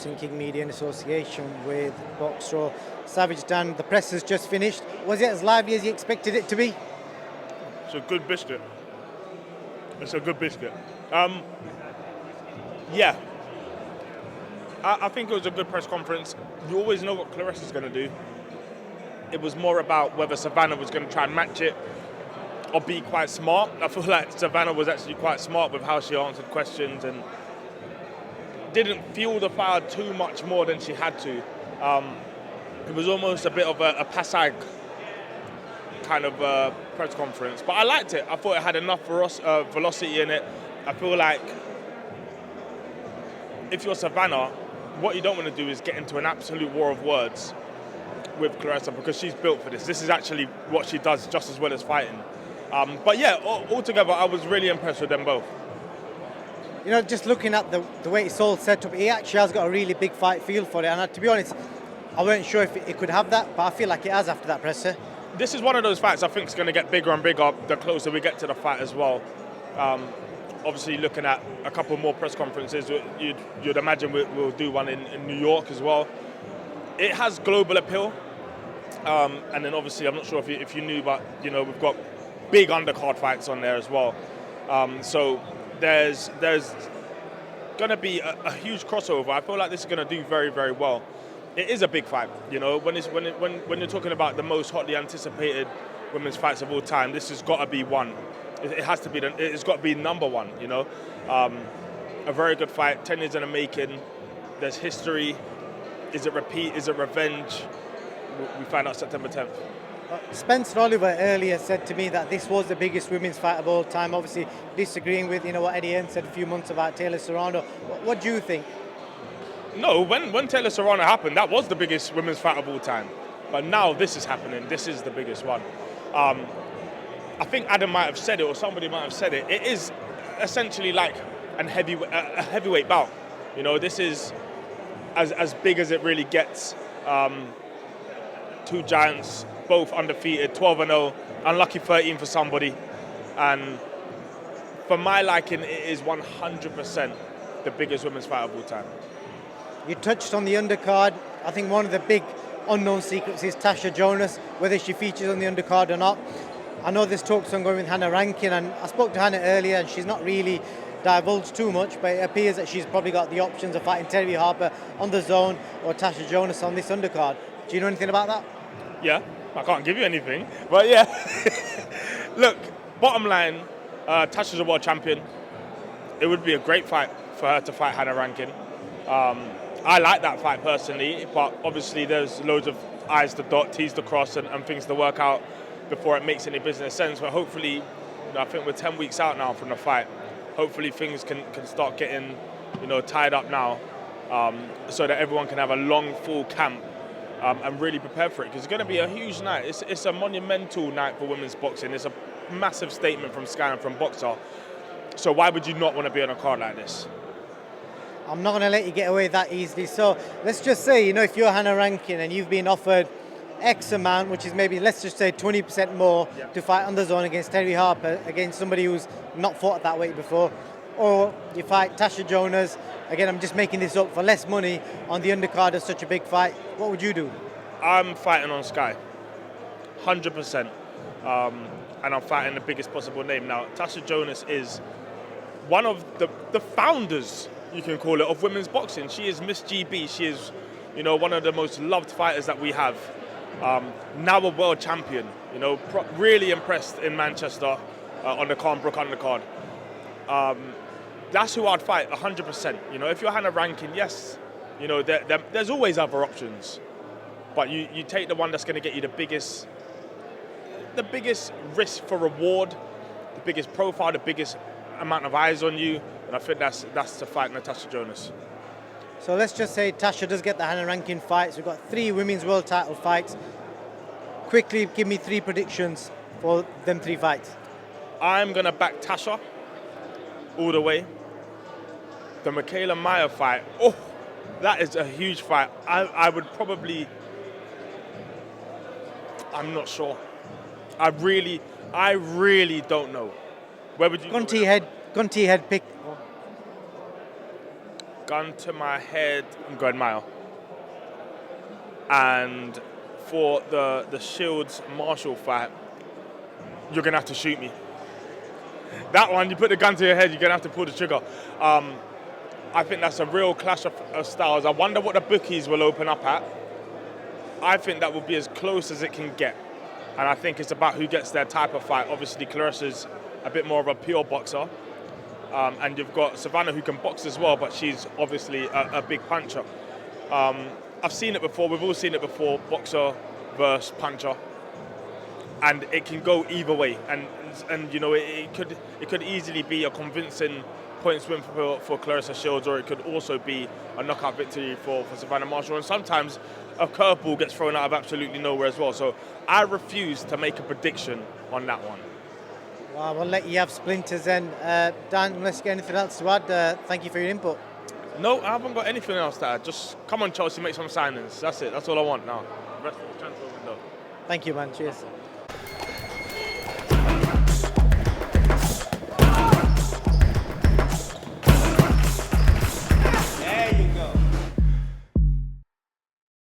Boxing King Media in association with Boxro. Savage Dan, the press has just finished. Was it as lively as you expected it to be? It's a good biscuit. It's a good biscuit. Yeah. I think it was a good press conference. You always know what Clarissa's going to do. It was more about whether Serrano was going to try and match it or be quite smart. I feel like Serrano was actually quite smart with how she answered questions and didn't fuel the fire too much more than she had to. It was almost a bit of a passag kind of press conference, but I liked it. I thought it had enough velocity in it. I feel like if you're Savannah, what you don't want to do is get into an absolute war of words with Clarissa, because she's built for this. This is actually what she does just as well as fighting. But yeah, altogether, I was really impressed with them both. You know, just looking at the way it's all set up, he actually has got a really big fight feel for it. And to be honest, I weren't sure if it could have that, but I feel like it has after that presser. This is one of those fights I think is going to get bigger and bigger the closer we get to the fight as well. Obviously, looking at a couple more press conferences, you'd imagine we'll do one in New York as well. It has global appeal. And then obviously, I'm not sure if you knew, but you know, we've got big undercard fights on there as well. So there's going to be a huge crossover. I feel like this is going to do very, very well. It is a big fight, you know. When you're talking about the most hotly anticipated women's fights of all time, this has got to be one. It has to be. It's got to be number one, you know. A very good fight. 10 years in the making. There's history. Is it repeat? Is it revenge? We find out September 10th. Spencer Oliver earlier said to me that this was the biggest women's fight of all time, obviously disagreeing with what Eddie Hearn said a few months about Taylor Serrano. What do you think? No, when Taylor Serrano happened, that was the biggest women's fight of all time. But now this is happening. This is the biggest one. I think Adam might have said it, or somebody might have said it. It is essentially like a heavyweight bout. You know, this is as big as it really gets. Two giants, both undefeated, 12-0, unlucky 13 for somebody. And for my liking, it is 100% the biggest women's fight of all time. You touched on the undercard. I think one of the big unknown secrets is Tasha Jonas, whether she features on the undercard or not. I know there's talks ongoing with Hannah Rankin, and I spoke to Hannah earlier, and she's not really divulged too much, but it appears that she's probably got the options of fighting Terry Harper on the zone or Tasha Jonas on this undercard. Do you know anything about that? Yeah, I can't give you anything, but yeah. Look, bottom line, Tasha's a world champion. It would be a great fight for her to fight Hannah Rankin. I like that fight personally, but obviously there's loads of I's to dot, T's to cross, and things to work out before it makes any business sense. But hopefully, I think we're 10 weeks out now from the fight. Hopefully things can start getting, tied up now, so that everyone can have a long, full camp and really prepare for it. Because it's going to be a huge night. It's a monumental night for women's boxing. It's a massive statement from Sky and from Boxer. So why would you not want to be on a card like this? I'm not going to let you get away that easily. So let's just say, if you're Hannah Rankin and you've been offered X amount, which is maybe, let's just say 20% more to fight on the zone against Terry Harper, against somebody who's not fought at that weight before, or you fight Tasha Jonas, again, I'm just making this up, for less money on the undercard of such a big fight, what would you do? I'm fighting on Sky, 100%. And I'm fighting the biggest possible name. Now, Tasha Jonas is one of the founders, you can call it, of women's boxing. She is Miss GB. She is, one of the most loved fighters that we have. Now a world champion. Really impressed in Manchester on the Carnbrook undercard. That's who I'd fight, 100%. If you're Hannah Rankin, yes, there's always other options, but you take the one that's going to get you the biggest risk for reward, the biggest profile, the biggest amount of eyes on you, and I think that's the fight, Natasha Jonas. So let's just say Tasha does get the Hannah Rankin fights. We've got 3 women's world title fights. Quickly, give me 3 predictions for them 3 fights. I'm going to back Tasha all the way. The Michaela Meyer fight, that is a huge fight. I would probably, I'm not sure. I really don't know. Where would you Gun to your head pick. gun to my head, I'm going Maya. And for the Shields Marshall fight, you're gonna have to shoot me. That one, you put the gun to your head, you're gonna have to pull the trigger. I think that's a real clash of styles. I wonder what the bookies will open up at. I think that will be as close as it can get. And I think it's about who gets their type of fight. Obviously, Clarissa's a bit more of a pure boxer. And you've got Serrano who can box as well, but she's obviously a big puncher. I've seen it before, we've all seen it before, boxer versus puncher. And it can go either way. And you know, it could easily be a convincing points win for Clarissa Shields, or it could also be a knockout victory for Savannah Marshall. And sometimes a curveball gets thrown out of absolutely nowhere as well. So I refuse to make a prediction on that one. Well, we'll let you have splinters then. Dan, unless you get anything else to add, thank you for your input. No, I haven't got anything else to add. Just come on, Chelsea, make some signings. That's it. That's all I want now. The rest of the transfer window. Thank you, man. Cheers.